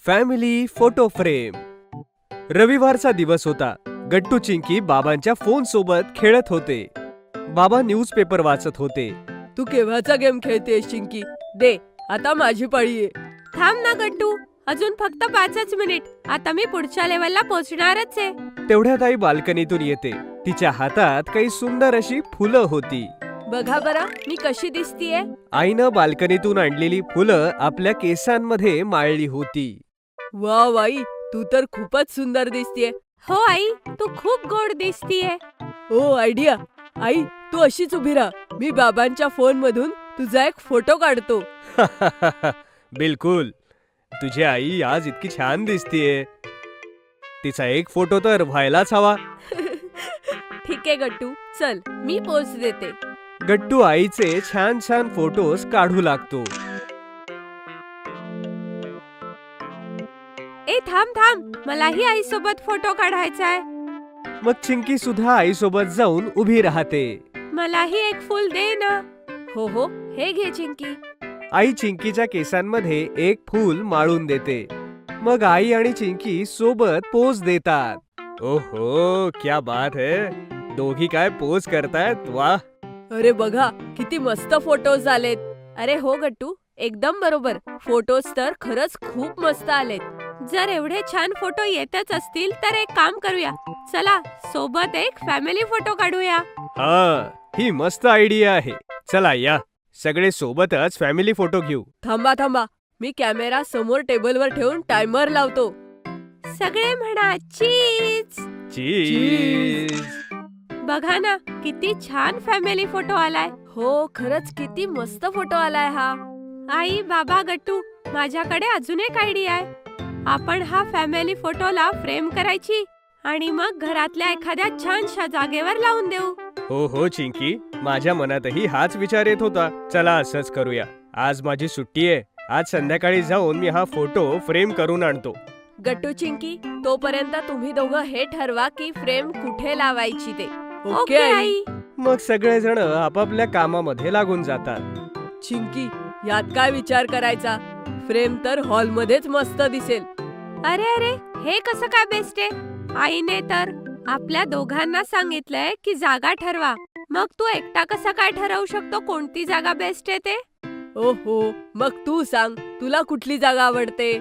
Family photo frame. रविवारचा दिवस होता. गट्टू चिंकी बाबांच्या फोन सोबत खेळत होते. बाबा न्यूजपेपर वाचत होते. तू केव्हाचा गेम खेळतेस चिंकी? दे, आता माझी पाळी आहे. थांब ना गट्टू, अजून फक्त 5च मिनिट. आता मी पुढच्या लेवलला पोहोचणारच आहे. तेवढ्यात आई बाल्कनीतून येते. तिच्या हातात काही सुंदर अशी फुलं होती. बघा बरं मी कशी दिसतीये. आईनं बाल्कनीतून आणलेली फुलं आपल्या केसांमध्ये माळली होती. वा बाई, तू तर खूपच सुंदर दिसतीये. हो आई, तू खूप गोड दिसतीये. ओ आयडिया. आई, तू अशीच उभी राहा. मी बाबांच्या फोन मधून तुझा एक फोटो काढतो. बिलकुल. तुझी आई आज इतकी छान दिसतीये. तिचा एक फोटो तर व्हायलाच हवा. ठीक आहे गट्टू, चल मी पोच देते. गट्टू आईचे छान छान फोटोज काढू लागतो. ए थांब थांब, मलाही आई सोबत फोटो काढायचा आहे. मग चिंकी सुद्धा आई सोबत जाऊन उभी राहते. मलाही एक फूल दे ना. हो हो, हे घे चिंकी. आई चिंकीच्या केसांमध्ये एक फूल माळून देते. मग आई आणि चिंकी सोबत पोज देतात. ओहो, क्या बात है. दोघी काय पोज करतायत. वाह. अरे बघा, किती मस्त फोटोज आलेत. अरे हो गट्टू, एकदम बरोबर. फोटोज तर खरंच खूप मस्त आलेत. जर एवढे छान फोटो येतच असतील तर एक काम करूया. चला सोबत एक फॅमिली फोटो काढूया. हा, ही मस्त आयडिया आहे. चला या, सगळे सोबतच फॅमिली फोटो घेऊ. थांबा थांबा, मी कॅमेरा समोर टेबलवर ठेवून टायमर लावतो. सगळे म्हणा चीज. चीज. बघा ना, किती छान फॅमिली फोटो आलाय. हो, खरंच किती मस्त फोटो आलाय हा. आई, बाबा, गट्टू, माझ्याकडे अजून एक आयडिया आहे. आपण हा फॅमिली फोटोला फ्रेम करायची आणि मग घरातल्या एखाद्या छानशा जागेवर लावून देऊ. हो हो चिंकी, माझ्या मनातही हाच विचार येत होता. चला असंच करूया. आज माझी सुट्टी आहे. आज संध्याकाळी जाऊन मी हा फोटो फ्रेम करून आणतो. गट्टू चिंकी, तोपर्यंत तुम्ही दोघं हे ठरवा की फ्रेम कुठे लावायची ते. Okay I. मग सगळेजण आपापल्या कामामध्ये लागून जातात. चिंकी, यात काय विचार करायचा? फ्रेम तर हॉल मध्येच मस्त दिसेल. अरे अरे, हे कसं काय बेस्ट आहे? आईने तर आपल्या दोघांना सांगितलंय की जागा ठरवा. मग तू एकटा कसा काय ठरवू शकतो कोणती जागा बेस्ट आहे ते? ओहो, मग तू सांग, तुला कुठली जागा आवडते?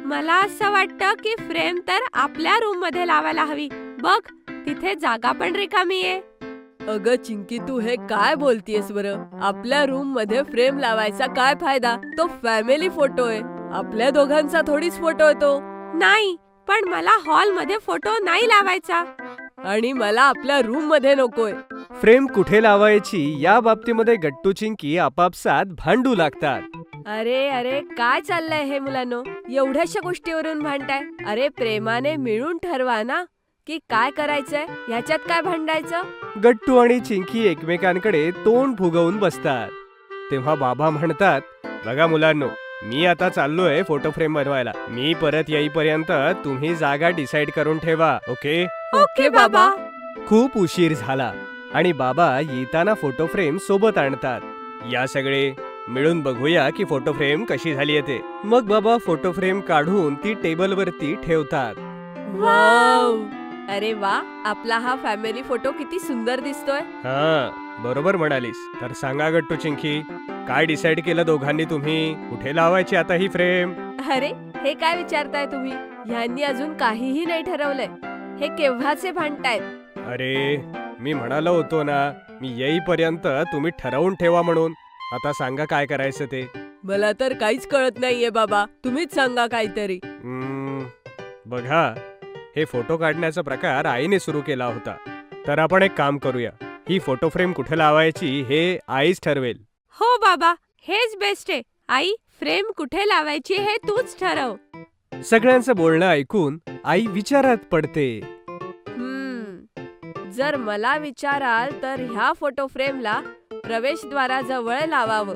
मला असं वाटतं की फ्रेम तर आपल्या रूम मध्ये लावायला हवी. बघ, तिथे जागा पण रिकामी आहे. अगं चिंकी, तू हे काय बोलतीयस बरं? आपल्या रूम मध्ये फ्रेम लावायचा काय फायदा? तो फॅमिली फोटो आहे. आपल्या दोघांचा थोडीच फोटो येतो. नाही, पण मला हॉल मध्ये फोटो नाही लावायचा. आणि मला आपल्या रूम मध्ये नकोय. फ्रेम कुठे लावायची या बाबतीमध्ये गट्टू चिंकी आपापसात भांडू लागतात. अरे अरे, काय चाललंय हे मुलांनो? एवढ्याशा गोष्टीवरून भांडताय? अरे प्रेमाने मिळून ठरवा ना की काय करायचंय. ह्याच्यात काय भांडायचं? गट्टू आणि चिंकी एकमेकांकडे तोंड फुगवून बसतात. तेव्हा बाबा म्हणतात, बघा मुलांनो, मी आता चाललोय फोटो फ्रेम बनवायला. मी परत येईपर्यंत तुम्ही जागा डिसाइड करून ठेवा. ओके? ओके बाबा. खूप उशीर झाला आणि बाबा येताना फोटो फ्रेम सोबत आणतात. या सगळे मिळून बघूया की फोटो फ्रेम कशी झाली ते. मग बाबा फोटो फ्रेम काढून ती टेबलवरती ठेवतात. वाव. अरे वा, आपला हा फॅमिली फोटो किती सुंदर दिसतोय. हा, बरोबर म्हणालीस. तर सांगा गट्टू चिंकी, काय डिसाइड केलं दोघांनी तुम्ही? कुठे लावायची आता ही फ्रेम? अरे, हे काय विचारताय तुम्ही? ह्यांनी अजून काहीही नाही ठरवलंय. हे केव्हाचे भांडतायत. अरे, मी म्हणालो होतो ना, मी येईपर्यंत तुम्ही ठरवून ठेवा म्हणून. आता सांगा काय करायचं ते. मला तर काहीच कळत नाहीये बाबा, तुम्हीच सांगा काहीतरी. बघा, हे फोटो काढण्याचा प्रकार आईने सुरू केला होता. तर आपण एक काम करूया. ही फोटो फ्रेम कुठे लावायची हे आईच ठरवेल. हो बाबा, हेच बेस्ट आहे. आई, फ्रेम कुठे लावायची हे तूच ठरव. सगळ्यांचं बोलणं ऐकून आई विचारात पडते. जर मला विचाराल तर ह्या फोटो फ्रेमला प्रवेशद्वाराजवळ लावावं.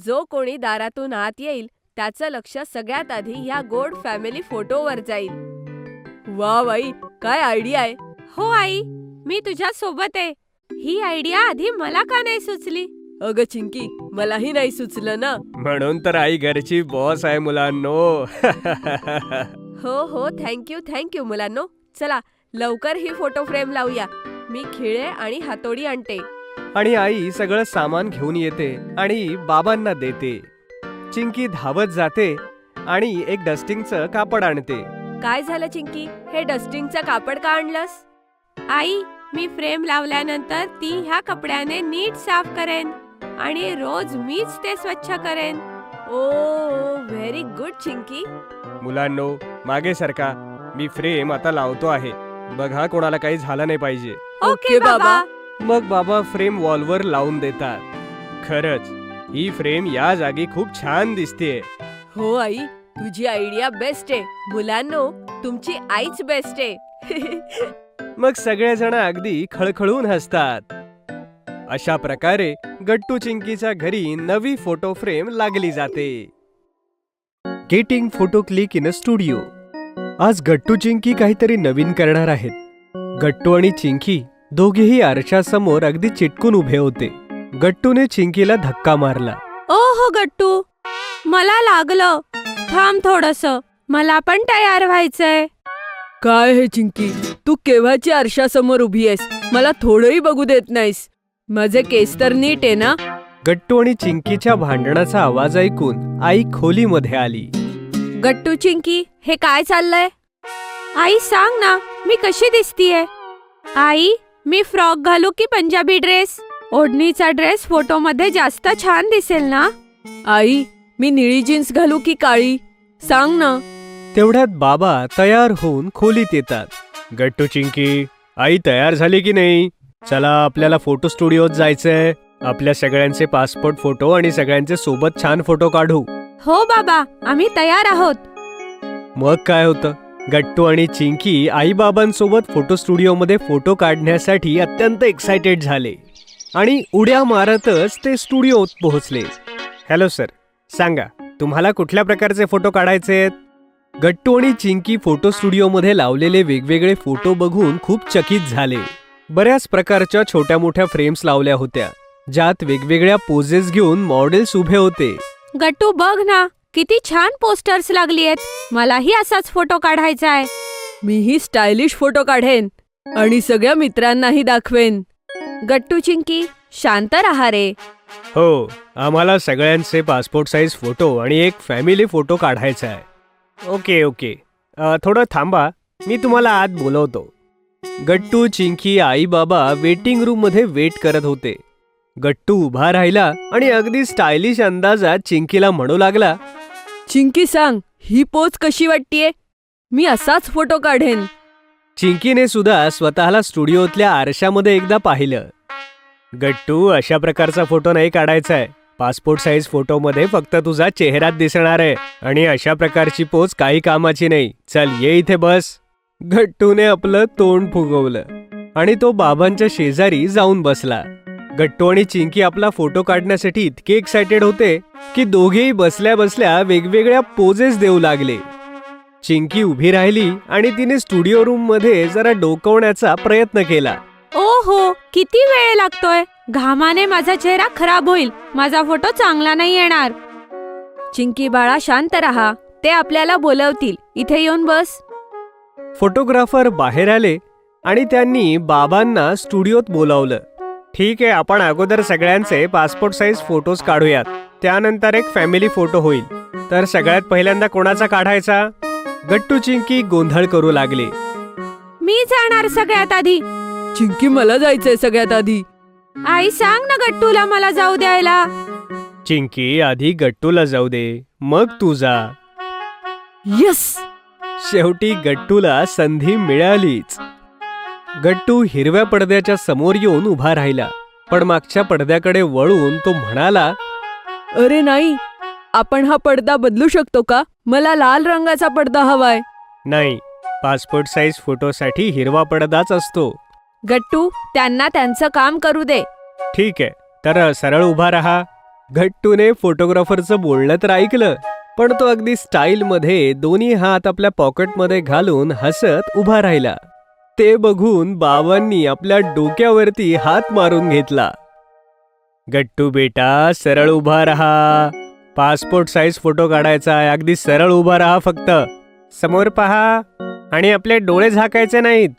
जो कोणी दारातून आत येईल त्याचं लक्ष सगळ्यात आधी ह्या गोड फॅमिली फोटोवर जाईल. वा बाई, काय आयडिया आहे. हो आई, मी तुझ्या सोबत आहे. ही आयडिया आधी मला का नाही सुचली? अगं चिंकी, मलाही नाही सुचलं ना. म्हणून तर आई घरची बॉस आहे मुलांनो. हो थँक्यू मुलांनो. चला लवकर ही फोटो फ्रेम लावूया. मी खिळे आणि हातोडी आणते. आणि आई सगळं सामान घेऊन येते आणि बाबांना देते. चिंकी धावत जाते आणि एक डस्टिंगचं कापड आणते. काय झालं चिंकी, हे डस्टिंगचं कापड का आणलंस? आई, मी फ्रेम लावल्यानंतर ती ह्या कपड्याने नीट साफ करेन आणि रोज मीच ते स्वच्छ करेन. ओ व्हेरी गुड चिंकी. मुलांनो, मागे सरका. मी फ्रेम आता लावतो आहे. बघा कोणाला काही झालं नाही पाहिजे. ओके बाबा. मग बाबा फ्रेम वॉलवर लावून देतात. खरंच ही फ्रेम या जागी खूप छान दिसतेय. हो आई, तुझी आयडिया बेस्ट आहे. मुलांनो, तुमची आईच बेस्ट आहे. मग सगळेजण अगदी खळखळून हसतात. अशा प्रकारे गट्टू चिंकीच्या घरी नवी फोटो फ्रेम लागली जाते. Getting photo click in a studio. आज गट्टू चिंकी काहीतरी नवीन करणार आहेत. गट्टू आणि चिंकी दोघेही आरशासमोर अगदी चिटकून उभे होते. गट्टूने चिंकीला धक्का मारला. ओ हो गट्टू, मला लागलं. थांब थोडस, मला पण तयार व्हायचंय. काय हे चिंकी, तू केव्हाची आरशासमोर उभी आहेस? मला थोडंही बघू देत नाहीस. माझे केस तर नीट आहे ना? गट्टू आणि चिंकीच्या भांडणाचा आवाज ऐकून आई खोलीमध्ये आली. गट्टू चिंकी, हे काय चाललंय? आई सांग ना, मी कशी दिसतीये? आई, मी फ्रॉक घालू की पंजाबी ड्रेस? ओढणीचा ड्रेस फोटोमध्ये जास्त छान दिसेल ना? आई, मी निळी जीन्स घालू की काळी? सांग ना. तेवढ्यात बाबा तयार होऊन खोलीत येतात. गट्टू चिंकी, आई तयार झाली की नाही? चला आपल्याला फोटो स्टुडिओत जायचंय. आपल्या सगळ्यांचे पासपोर्ट फोटो आणि सगळ्यांचे सोबत छान फोटो काढू. हो बाबा, आम्ही तयार आहोत. मग काय होतं, गट्टू आणि चिंकी आई बाबांसोबत फोटो स्टुडिओमध्ये फोटो काढण्यासाठी अत्यंत एक्सायटेड झाले आणि उड्या मारतच ते स्टुडिओत पोहोचले. हॅलो सर, सांगा तुम्हाला कुठल्या प्रकारचे फोटो काढायचे आहेत? गट्टू आणि चिंकी फोटो स्टुडिओमध्ये लावलेले वेगवेगळे फोटो बघून खूप चकित झाले. बऱ्याच प्रकारच्या छोट्या मोठ्या फ्रेम्स लावल्या होत्या, ज्यात वेगवेगळ्या पोजेस घेऊन मॉडेल्स उभे होते. गट्टू बघ ना, किती छान पोस्टर्स लागली आहेत. मलाही असाच फोटो काढायचा आहे. मीही स्टायलिश फोटो काढेन आणि सगळ्या मित्रांनाही दाखवेन. गट्टू चिंकी, शांत राहा रे. हो, आम्हाला सगळ्यांचे पासपोर्ट साईज फोटो आणि एक फॅमिली फोटो काढायचा आहे. ओके, थोडं थांबा, मी तुम्हाला आत बोलवतो. गट्टू, चिंकी, आई बाबा वेटिंग रूम मध्ये वेट करत होते. गट्टू उभा राहिला आणि अगदी स्टायलिश अंदाजात चिंकीला म्हणू लागला, चिंकी सांग, ही पोच कशी वाटतेय? मी असाच फोटो काढेन. चिंकीने सुद्धा स्वतःला स्टुडिओतल्या आरशामध्ये एकदा पाहिलं. गट्टू, अशा प्रकारचा फोटो नाही काढायचा आहे. पासपोर्ट साईज फोटोमध्ये फक्त तुझा चेहराच दिसणार आहे आणि अशा प्रकारची पोच काही कामाची नाही. चल ये इथे बस. गट्टूने आपलं तोंड फुगवलं आणि तो बाबांच्या शेजारी जाऊन बसला. गट्टू आणि चिंकी आपला फोटो काढण्यासाठी इतके एक्सायटेड होते की दोघेही बसल्या बसल्या वेगवेगळ्या पोजेस देऊ लागले. चिंकी उभी राहिली आणि तिने स्टुडिओ रूम मध्ये जरा डोकवण्याचा प्रयत्न केला. ओ हो, किती वेळ लागतोय. घामाने माझा चेहरा खराब होईल. माझा फोटो चांगला नाही येणार. चिंकी बाळा, शांत राहा. ते आपल्याला बोलवतील. इथे येऊन बस. फोटोग्राफर बाहेर आले आणि त्यांनी बाबांना स्टुडिओत बोलावलं. ठीक आहे, आपण अगोदर सगळ्यांचे पासपोर्ट साईज फोटोज काढूयात. त्यानंतर एक फॅमिली फोटो होईल. तर सगळ्यात पहिल्यांदा कोणाचा काढायचा? गट्टू चिंकी गोंधळ करू लागले. मी जाणार सगळ्यात आधी. चिंकी, मला जायचंय सगळ्यात आधी. आई सांग ना गट्टूला मला जाऊ द्यायला. चिंकी, आधी गट्टूला जाऊ दे, मग तू जा. यस. शेवटी गट्टूला संधी मिळालीच. गट्टू हिरव्या पडद्याच्या समोर येऊन उभा राहिला, पण मागच्या पडद्याकडे वळून तो म्हणाला, अरे नाही, आपण हा पडदा बदलू शकतो का? मला लाल रंगाचा पडदा हवाय. नाही, पासपोर्ट साईज फोटोसाठी हिरवा पडदाच असतो. गट्टू, त्यांना त्यांचं काम करू दे. ठीक आहे, तर सरळ उभा राहा. गट्टूने फोटोग्राफरचं बोलणं तर ऐकलं, पण तो अगदी स्टाईलमध्ये दोन्ही हात आपल्या पॉकेटमध्ये घालून हसत उभा राहिला. ते बघून बाबांनी आपल्या डोक्यावरती हात मारून घेतला. गट्टू बेटा सरळ उभा राहा. पासपोर्ट साईज फोटो काढायचा आहे. अगदी सरळ उभा राहा फक्त. समोर पहा आणि आपले डोळे झाकायचे नाहीत.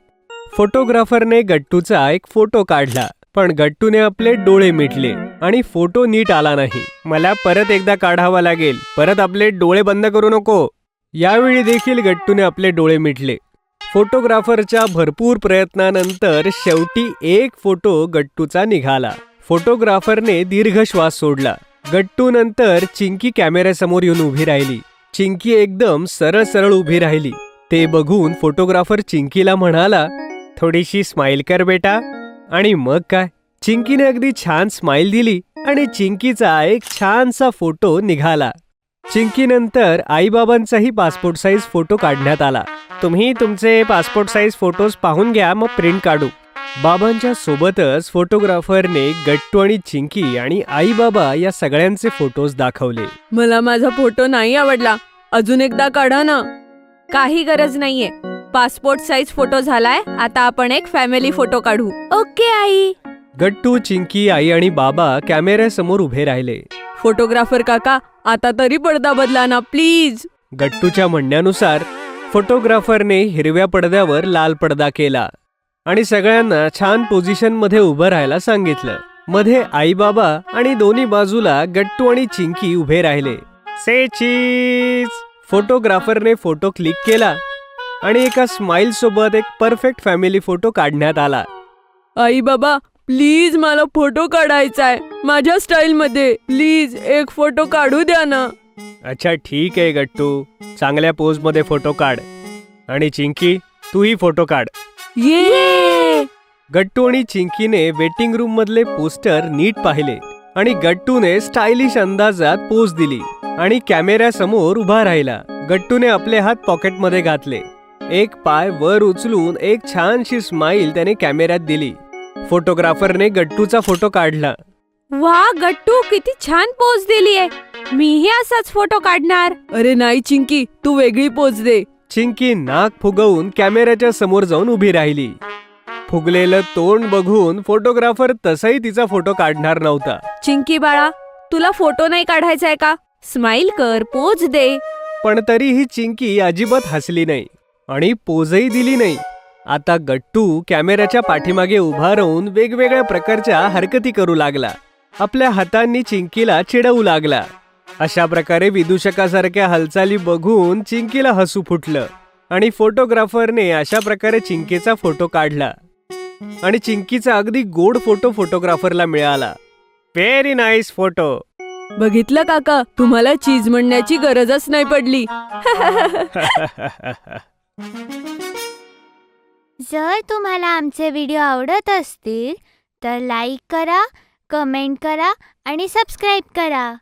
फोटोग्राफरने गट्टूचा एक फोटो काढला, पण गट्टूने आपले डोळे मिटले आणि फोटो नीट आला नाही. मला परत एकदा काढावा लागेल. परत आपले डोळे बंद करू नको. यावेळी देखील गट्टूने आपले डोळे मिटले. फोटोग्राफरच्या भरपूर प्रयत्नानंतर शेवटी एक फोटो गट्टूचा निघाला. फोटोग्राफरने दीर्घ श्वास सोडला. गट्टू नंतर चिंकी कॅमेऱ्यासमोर येऊन उभी राहिली. चिंकी एकदम सरळ सरळ उभी राहिली. ते बघून फोटोग्राफर चिंकीला म्हणाला, थोडीशी स्माइल कर बेटा. आणि मग काय, चिंकीने अगदी छान स्माइल दिली आणि चिंकीचा एक छानसा फोटो निघाला. चिंकीनंतर आईबाबांचाही पासपोर्ट साईज फोटो काढण्यात आला. तुम्ही तुमचे पासपोर्ट साईज फोटोज पाहून घ्या, मग प्रिंट काढू. बाबांच्या सोबतच फोटोग्राफरने गट्टू आणि चिंकी आणि आईबाबा या सगळ्यांचे फोटोज दाखवले. मला माझा फोटो नाही आवडला. अजून एकदा काढा ना. काही गरज नाहीये. पासपोर्ट साईज फोटो झालाय. आता आपण एक फॅमिली फोटो काढू. ओके आई. गट्टू, चिंकी, आई आणि बाबा कॅमेऱ्यासमोर उभे राहिले. फोटोग्राफर काका, आता तरी पडदा बदला ना प्लीज. गट्टूच्या म्हणण्यानुसार फोटोग्राफरने हिरव्या पडद्यावर लाल पडदा केला आणि सगळ्यांना छान पोझिशन मध्ये उभं राहायला सांगितलं. मध्ये आई बाबा आणि दोन्ही बाजूला गट्टू आणि चिंकी उभे राहिले. से चीज. फोटोग्राफरने फोटो क्लिक केला आणि एका स्माइल सोबत एक परफेक्ट फॅमिली फोटो काढण्यात आला. आई बाबा प्लीज, मला फोटो काढायचाय माझ्या स्टाईल मध्ये. प्लीज एक फोटो काढू द्या ना. अच्छा ठीक आहे गट्टू, चांगल्या पोज मध्ये फोटो काढ. आणि चिंकी, तूही फोटो काढ. ये. गट्टू आणि चिंकीने वेटिंग रूम मधले पोस्टर नीट पाहिले आणि गट्टूने स्टायलिश अंदाजात पोज दिली आणि कॅमेऱ्यासमोर उभा राहिला. गट्टूने आपले हात पॉकेटमध्ये घातले. एक पाय वर उचलून एक छानशी स्माइल त्याने कॅमेऱ्यात दिली. फोटोग्राफरने गट्टूचा फोटो काढला. वा गट्टू, किती छान पोज दिलीये. मीही असाच फोटो काढणार. अरे नाही चिंकी, तू वेगळी पोज दे. चिंकी नाक फुगवून कॅमेऱ्याच्या समोर जाऊन उभी राहिली. फुगलेलं तोंड बघून फोटोग्राफर तसाही तिचा फोटो काढणार नव्हता. चिंकी बाळा, तुला फोटो नाही काढायचाय का? स्माइल कर, पोज दे. पण तरीही चिंकी अजिबात हसली नाही आणि पोजही दिली नाही. आता गट्टू कॅमेऱ्याच्या पाठीमागे उभा राहून वेगवेगळ्या प्रकारच्या हरकती करू लागला. आपल्या हातांनी चिंकीला चिडवू लागला. अशा प्रकारे विदूषकासारख्या हालचाली बघून चिंकीला हसू फुटलं आणि फोटोग्राफरने अशा प्रकारे चिंकीचा फोटो काढला आणि चिंकीचा अगदी गोड फोटो फोटोग्राफरला मिळाला. Very nice photo. बघितलं काका, तुम्हाला चीज म्हणण्याची गरजच नाही पडली. जर तुम्हाला आमचे व्हिडिओ आवडत असतील तर लाईक करा, कमेंट करा आणि सबस्क्राईब करा.